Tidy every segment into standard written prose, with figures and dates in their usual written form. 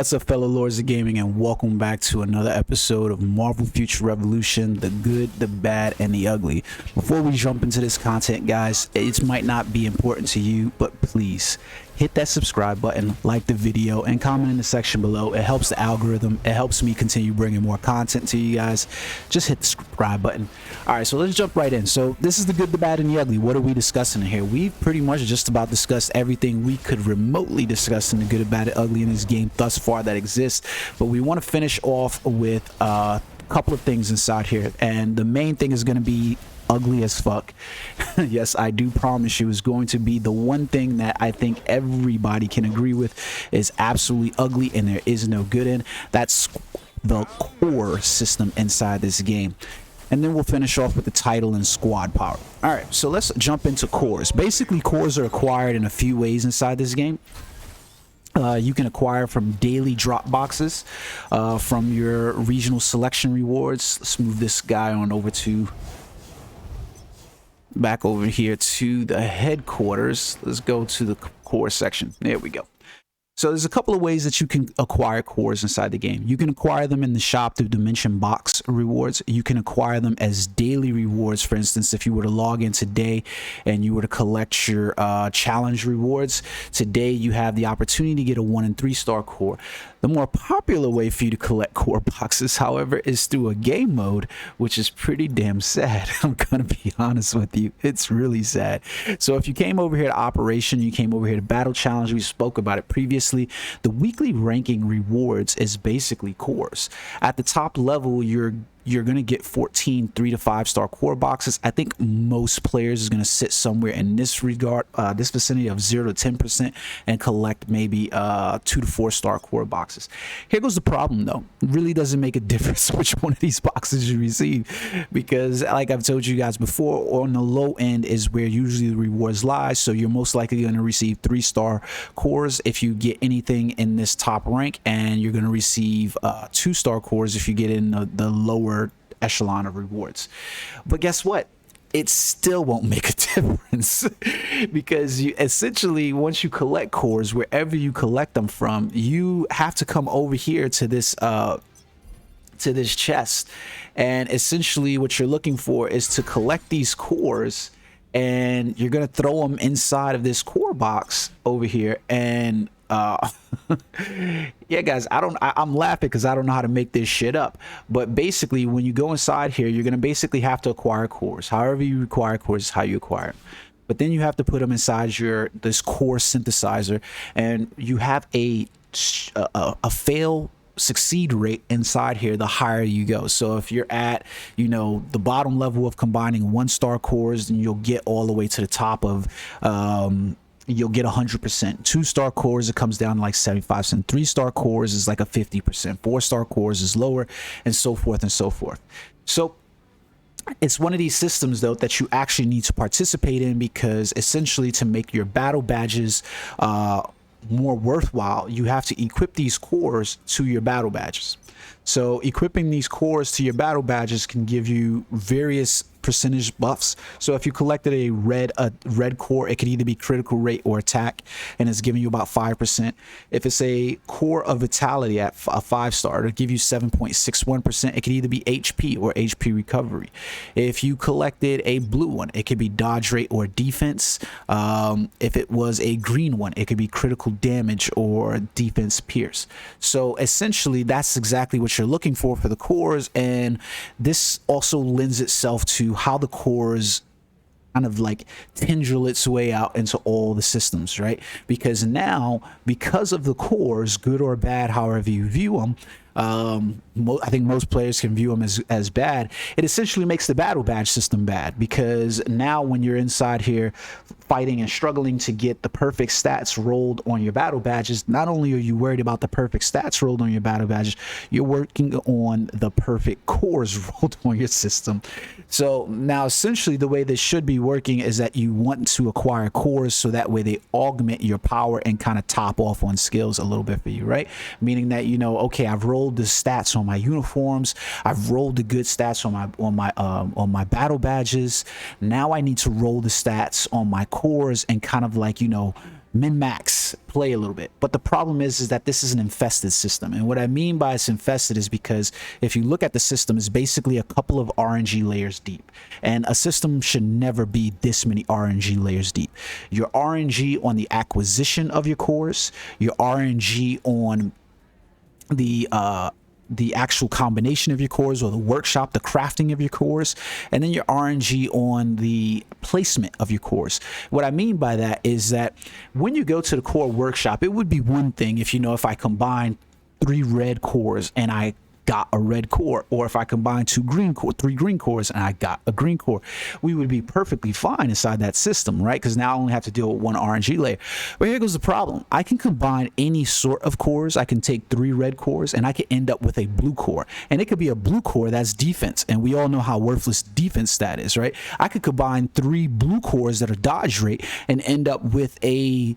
What's up, fellow lords of gaming, and welcome back to another episode of Marvel Future Revolution, the good, the bad, and the ugly. Before we jump into this content, guys, it might not be important to you, but please hit that subscribe button, like the video, and comment in the section below. It helps the algorithm. It helps me continue bringing more content to you guys. Just hit the subscribe button. All right, so let's jump right in. So this is the good, the bad, and the ugly. What are we discussing in here? We've pretty much just about discussed everything we could remotely discuss in the good, the bad, and ugly in this game thus far that exists. But we want to finish off with a couple of things inside here, and the main thing is going to be ugly as fuck. Yes, I do promise you, is going to be the one thing that I think everybody can agree with is absolutely ugly and there is no good in. That's the core system inside this game. And then we'll finish off with the title and squad power. All right, so let's jump into cores. Basically, cores are acquired in a few ways inside this game. You can acquire from daily drop boxes, from your regional selection rewards. Let's move this guy on over to back over here to the headquarters. Let's go to the core section. There we go. So there's a couple of ways that you can acquire cores inside the game. You can acquire them in the shop through Dimension Box rewards. You can acquire them as daily rewards. For instance, if you were to log in today and you were to collect your challenge rewards, today you have the opportunity to get a 1 and 3 star core. The more popular way for you to collect core boxes, however, is through a game mode, which is pretty damn sad. I'm gonna be honest with you. It's really sad. So if you came over here to Operation, you came over here to Battle Challenge, we spoke about it previously. The weekly ranking rewards is basically cores. At the top level, you're going to get 14 3 to 5 star core boxes. I think most players is going to sit somewhere in this regard, this vicinity of 0 to 10%, and collect maybe 2 to 4 star core boxes. Here goes the problem though. It really doesn't make a difference which one of these boxes you receive, because like I've told you guys before, on the low end is where usually the rewards lie. So you're most likely going to receive 3 star cores if you get anything in this top rank, and you're going to receive 2 star cores if you get in the lower echelon of rewards. But guess what? It still won't make a difference, because you essentially, once you collect cores, wherever you collect them from, you have to come over here to this chest, and essentially what you're looking for is to collect these cores, and you're gonna throw them inside of this core box over here. And yeah, guys, I'm laughing because I don't know how to make this shit up. But basically, when you go inside here, you're gonna basically have to acquire cores. However you acquire cores is how you acquire them. But then you have to put them inside this core synthesizer, and you have a fail succeed rate inside here the higher you go. So if you're at, you know, the bottom level of combining 1 star cores, then you'll get all the way to the top of you'll get 100%. 2 star cores, it comes down to like 75%. 3 star cores is like a 50%. 4 star cores is lower, and so forth and so forth. So it's one of these systems though that you actually need to participate in, because essentially to make your battle badges more worthwhile, you have to equip these cores to your battle badges. So equipping these cores to your battle badges can give you various percentage buffs. So if you collected a red core, it could either be critical rate or attack, and it's giving you about 5%. If it's a core of vitality at a 5 star, it'll give you 7.61%. It could either be HP or HP recovery. If you collected a blue one, it could be dodge rate or defense. If it was a green one, it could be critical damage or defense pierce. So essentially that's exactly what you're looking for the cores, and this also lends itself to how the cores kind of like tendril its way out into all the systems, right? Because now, because of the cores, good or bad, however you view them, I think most players can view them as bad. It essentially makes the battle badge system bad, because now when you're inside here fighting and struggling to get the perfect stats rolled on your battle badges, not only are you worried about the perfect stats rolled on your battle badges, you're working on the perfect cores rolled on your system. So now essentially the way this should be working is that you want to acquire cores so that way they augment your power and kind of top off on skills a little bit for you, right? Meaning that, you know, okay, I've rolled the stats on my uniforms, I've rolled the good stats on my battle badges. Now I need to roll the stats on my cores and kind of like, you know, min-max play a little bit. But the problem is that this is an infested system, and what I mean by it's infested is because if you look at the system, it's basically a couple of RNG layers deep, and a system should never be this many RNG layers deep. Your RNG on the acquisition of your cores, your RNG on the actual combination of your cores, or the workshop, the crafting of your cores, and then your RNG on the placement of your cores. What I mean by that is that when you go to the core workshop, it would be one thing if, you know, if I combine 3 red cores and I got a red core, or if I combine 3 green cores and I got a green core, we would be perfectly fine inside that system, right? Because now I only have to deal with 1 RNG layer. But here goes the problem. I can combine any sort of cores. I can take 3 red cores and I can end up with a blue core, and it could be a blue core that's defense, and we all know how worthless defense that is, right? I could combine 3 blue cores that are dodge rate and end up with a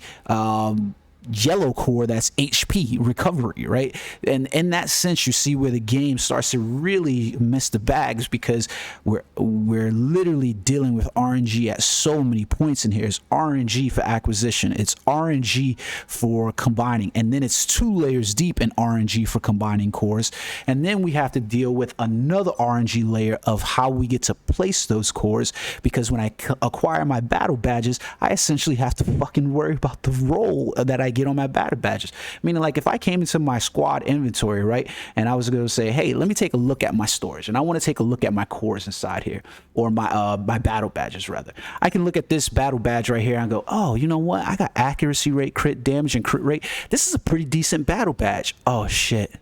yellow core that's HP recovery, right? And in that sense, you see where the game starts to really miss the bags, because we're literally dealing with RNG at so many points in here. It's RNG for acquisition, it's RNG for combining, and then it's 2 layers deep in RNG for combining cores, and then we have to deal with another RNG layer of how we get to place those cores, because when I acquire my battle badges, I essentially have to fucking worry about the roll that I get on my battle badges. Meaning, like, if I came into my squad inventory, right, and I was going to say, hey, let me take a look at my storage, and I want to take a look at my cores inside here, or my my battle badges rather, I can look at this battle badge right here and go, oh, you know what, I got accuracy rate, crit damage, and crit rate. This is a pretty decent battle badge. Oh shit,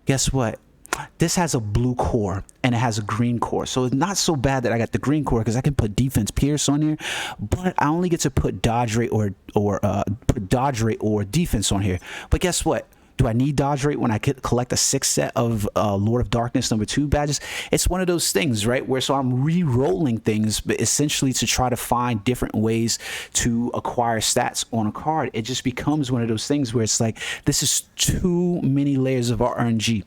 guess what? This has a blue core and it has a green core, so it's not so bad that I got the green core, because I can put defense pierce on here, but I only get to put dodge rate or defense on here. But guess what? Do I need dodge rate when I collect a 6 set of Lord of Darkness #2 badges? It's one of those things, right, where so I'm re-rolling things, but essentially to try to find different ways to acquire stats on a card. It just becomes one of those things where it's like, this is too many layers of RNG.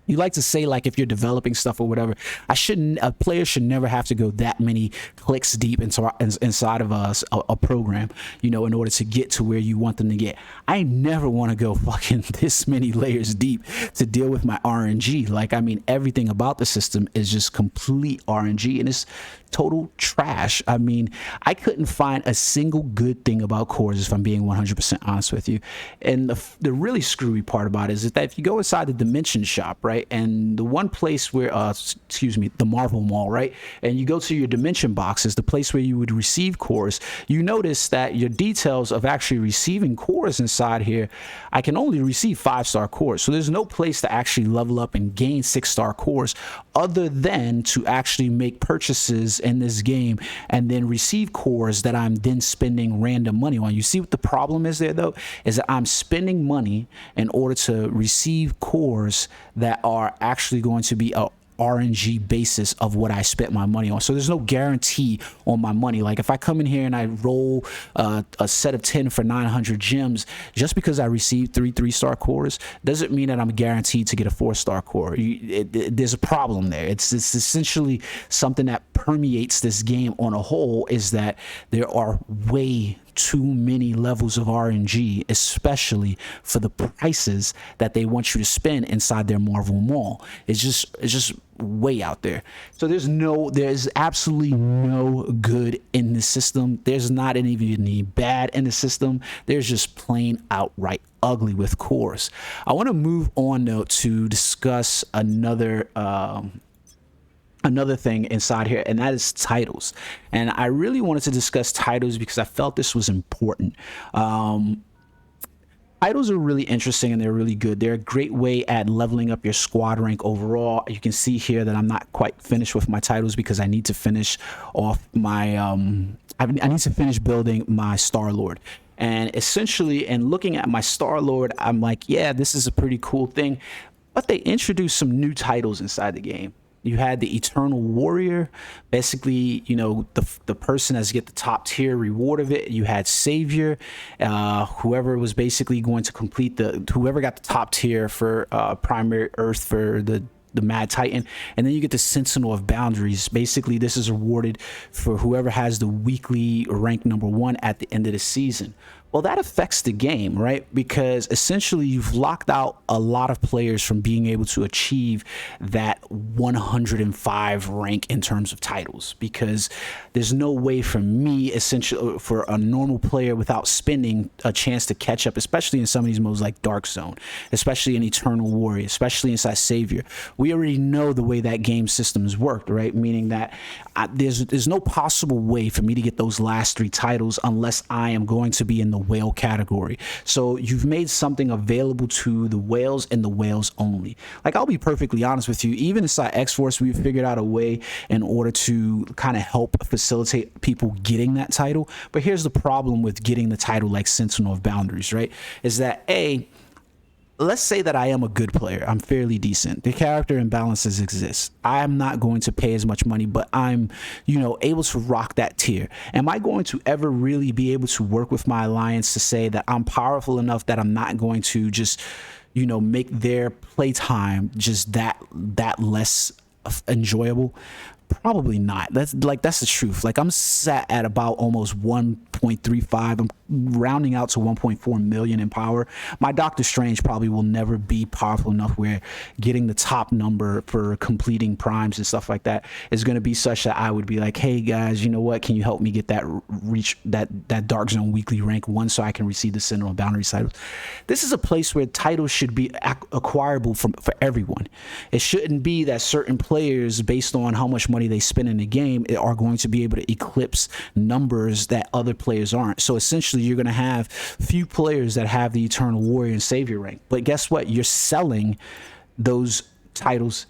You like to say, like, if you're developing stuff or whatever, a player should never have to go that many clicks deep inside of a program, you know, in order to get to where you want them to get. I never want to go fucking this many layers deep to deal with my RNG. Like, I mean, everything about the system is just complete RNG, and it's total trash. I mean, I couldn't find a single good thing about cores, if I'm being 100% honest with you. And the really screwy part about it is that if you go inside the Dimension shop, right, and the one place where the Marvel Mall, right, and you go to your Dimension boxes, the place where you would receive cores, you notice that your details of actually receiving cores inside here, I can only receive 5-star cores. So there's no place to actually level up and gain 6-star cores other than to actually make purchases in this game and then receive cores that I'm then spending random money on. You see what the problem is there, though, is that I'm spending money in order to receive cores that are actually going to be a RNG basis of what I spent my money on. So there's no guarantee on my money. Like, if I come in here and I roll a set of 10 for 900 gems, just because I received 3-star cores doesn't mean that I'm guaranteed to get a 4-star core. There's a problem there. It's essentially something that permeates this game on a whole, is that there are way too many levels of RNG, especially for the prices that they want you to spend inside their Marvel Mall. It's just way out there. So there's absolutely no good in the system. There's not even any bad in the system. There's just plain outright ugly with cores. I want to move on though to discuss another thing inside here, and that is titles. And I really wanted to discuss titles because I felt this was important. Titles are really interesting and they're really good. They're a great way at leveling up your squad rank overall. You can see here that I'm not quite finished with my titles because I need to finish off my I need to finish building my Star-Lord. And essentially, in looking at my Star-Lord, I'm like, yeah, this is a pretty cool thing. But they introduced some new titles inside the game. You had the Eternal Warrior, basically, you know, the person that's get the top tier reward of it. You had Savior, whoever was basically going to complete whoever got the top tier for primary Earth for the Mad Titan. And then you get the Sentinel of Boundaries. Basically, this is awarded for whoever has the weekly rank #1 at the end of the season. Well, that affects the game, right? Because essentially you've locked out a lot of players from being able to achieve that 105 rank in terms of titles, because there's no way for me, essentially, for a normal player without spending a chance to catch up, especially in some of these modes like Dark Zone, especially in Eternal Warrior, especially inside Savior. We already know the way that game systems worked, right? Meaning that there's no possible way for me to get those last 3 titles unless I am going to be in the whale category. So you've made something available to the whales and the whales only. Like, I'll be perfectly honest with you, even inside X-Force, we've figured out a way in order to kind of help facilitate people getting that title. But here's the problem with getting the title like Sentinel of Boundaries, right? Is that let's say that I am a good player. I'm fairly decent. The character imbalances exist. I'm not going to pay as much money, but I'm, able to rock that tier. Am I going to ever really be able to work with my alliance to say that I'm powerful enough that I'm not going to just, make their playtime just that less enjoyable? Probably not. That's the truth. Like, I'm sat at about almost 1.35. I'm rounding out to 1.4 million in power. My Doctor Strange probably will never be powerful enough where getting the top number for completing primes and stuff like that is going to be such that I would be like, hey guys, you know what? Can you help me get that Dark Zone weekly rank 1 so I can receive the Sentinel Boundary titles? This is a place where titles should be acquirable for everyone. It shouldn't be that certain players, based on how much money they spend in the game, are going to be able to eclipse numbers that other players aren't. So essentially you're going to have few players that have the Eternal Warrior and Savior rank, but guess what? You're selling those titles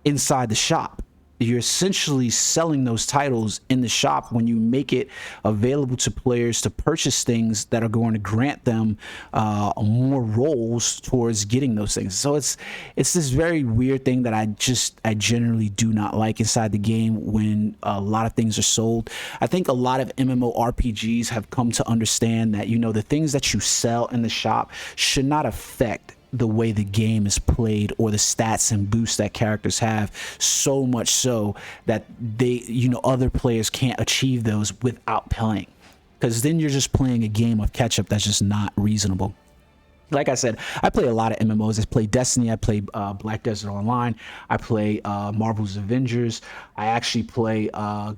inside the shop. You're essentially selling those titles in the shop when you make it available to players to purchase things that are going to grant them more roles towards getting those things. So it's this very weird thing that I generally do not like inside the game when a lot of things are sold. I think a lot of MMORPGs have come to understand that, the things that you sell in the shop should not affect the way the game is played or the stats and boosts that characters have, so much so that they, other players can't achieve those without playing, because then you're just playing a game of catch up that's just not reasonable. Like I said, I play a lot of MMOs. I play Destiny, I play Black Desert Online, I play Marvel's Avengers, I actually play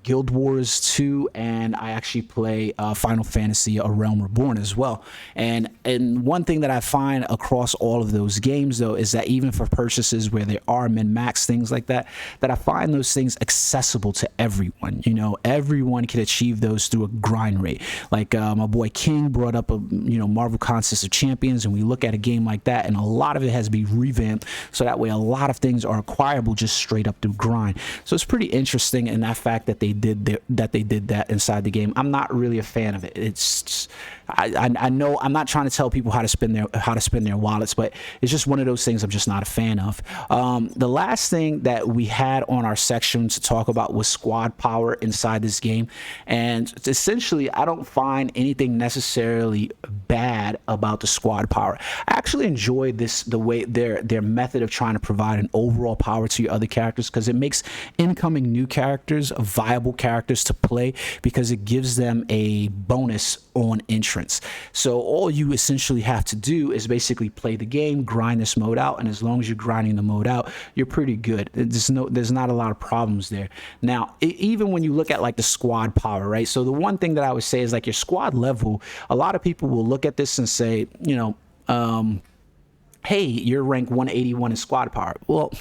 Guild Wars 2, and I actually play Final Fantasy: A Realm Reborn as well. And one thing that I find across all of those games, though, is that even for purchases where there are min-max things like that, that I find those things accessible to everyone. Everyone can achieve those through a grind rate. Like my boy King brought up Marvel Contest of Champions, and we look at a game like that, and a lot of it has to be revamped, so that way a lot of things are acquirable just straight up through grind. So it's pretty interesting in that fact that they did that inside the game. I'm not really a fan of it. It's just, I know I'm not trying to tell people how to spend their wallets, but it's just one of those things I'm just not a fan of. The last thing that we had on our section to talk about was squad power inside this game, and essentially I don't find anything necessarily bad about the squad power. I actually enjoy the way their method of trying to provide an overall power to your other characters, because it makes incoming new characters viable characters to play, because it gives them a bonus on entrance. So all you essentially have to do is basically play the game, grind this mode out, and as long as you're grinding the mode out, you're pretty good. There's not a lot of problems there. Now, even when you look at like the squad power, right? So the one thing that I would say is like your squad level, a lot of people will look at this and say, hey, you're rank 181 in squad power. Well,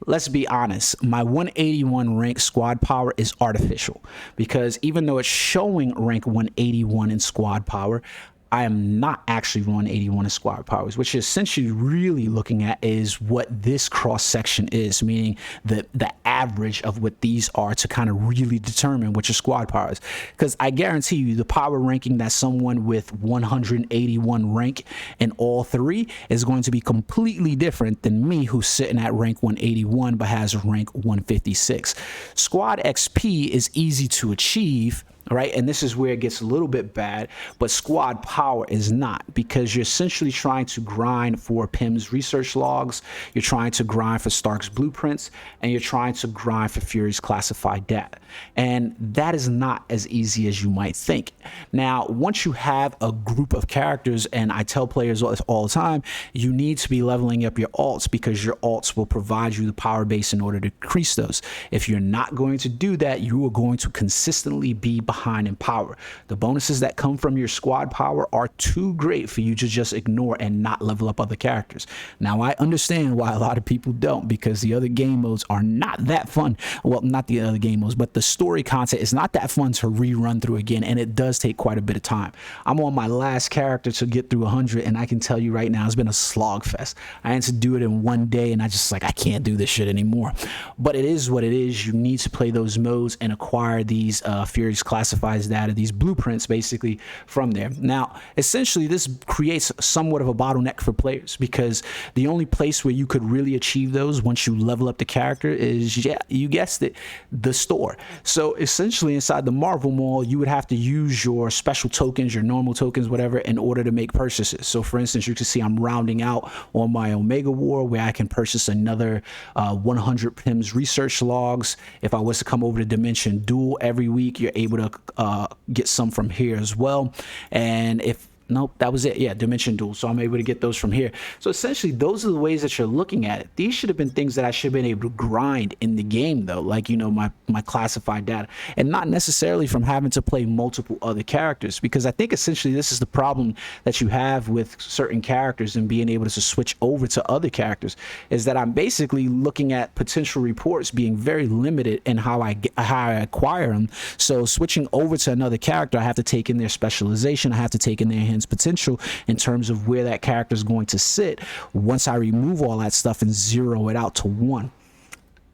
let's be honest. My 181 rank squad power is artificial, because even though it's showing rank 181 in squad power, I am not actually 181 in squad powers, which is essentially really looking at is what this cross section is, meaning the average of what these are to kind of really determine what your squad power is. Because I guarantee you the power ranking that someone with 181 rank in all 3 is going to be completely different than me, who's sitting at rank 181 but has rank 156. Squad XP is easy to achieve All right, and this is where it gets a little bit bad, but squad power is not, because you're essentially trying to grind for Pym's research logs, you're trying to grind for Stark's blueprints, and you're trying to grind for Fury's classified data. And that is not as easy as you might think. Now, once you have a group of characters, and I tell players all the time, you need to be leveling up your alts, because your alts will provide you the power base in order to increase those. If you're not going to do that, you are going to consistently be behind in power. The bonuses that come from your squad power are too great for you to just ignore and not level up other characters. Now, I understand why a lot of people don't, because the other game modes are not that fun. Well, not the other game modes, but the story content is not that fun to rerun through again, and it does take quite a bit of time. I'm on my last character to get through 100, and I can tell you right now, it's been a slog fest. I had to do it in one day, and I just like, I can't do this shit anymore. But it is what it is. You need to play those modes and acquire these Fury's classifies data, these blueprints basically from there. Now, essentially, this creates somewhat of a bottleneck for players, because the only place where you could really achieve those once you level up the character is, yeah, you guessed it, the store. So essentially, inside the Marvel Mall, you would have to use your special tokens, your normal tokens, whatever, in order to make purchases. So for instance, you can see I'm rounding out on my Omega War, where I can purchase another 100 Pym's research logs. If I was to come over to Dimension Duel every week, you're able to get some from here as well. And if nope, that was it. Yeah, Dimension Duel. So I'm able to get those from here. So essentially, those are the ways that you're looking at it. These should have been things that I should have been able to grind in the game, though, like, you know, my classified data, and not necessarily from having to play multiple other characters, because I think essentially this is the problem that you have with certain characters and being able to switch over to other characters, is that I'm basically looking at potential reports being very limited in how I acquire them. So switching over to another character, I have to take in their specialization, I have to take in their enhanced potential in terms of where that character is going to sit once I remove all that stuff and zero it out to 1.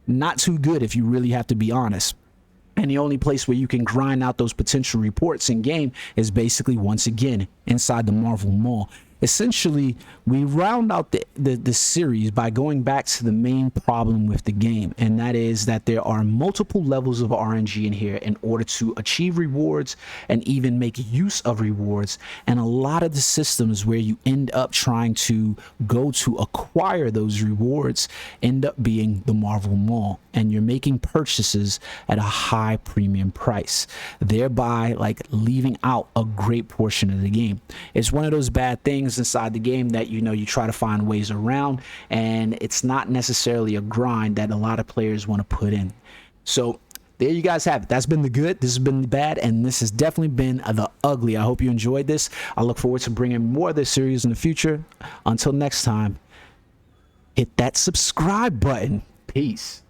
Not too good, if you really have to be honest. And the only place where you can grind out those potential reports in game is basically, once again, inside the Marvel Mall. Essentially, we round out the series by going back to the main problem with the game, and that is that there are multiple levels of RNG in here in order to achieve rewards and even make use of rewards. And a lot of the systems where you end up trying to go to acquire those rewards end up being the Marvel Mall, and you're making purchases at a high premium price, thereby like leaving out a great portion of the game. It's one of those bad things inside the game that, you know, you try to find ways around, and it's not necessarily a grind that a lot of players want to put in. So there you guys have it. That's been the good, this has been the bad, and this has definitely been the ugly. I hope you enjoyed this. I look forward to bringing more of this series in the future. Until next time, hit that subscribe button. Peace.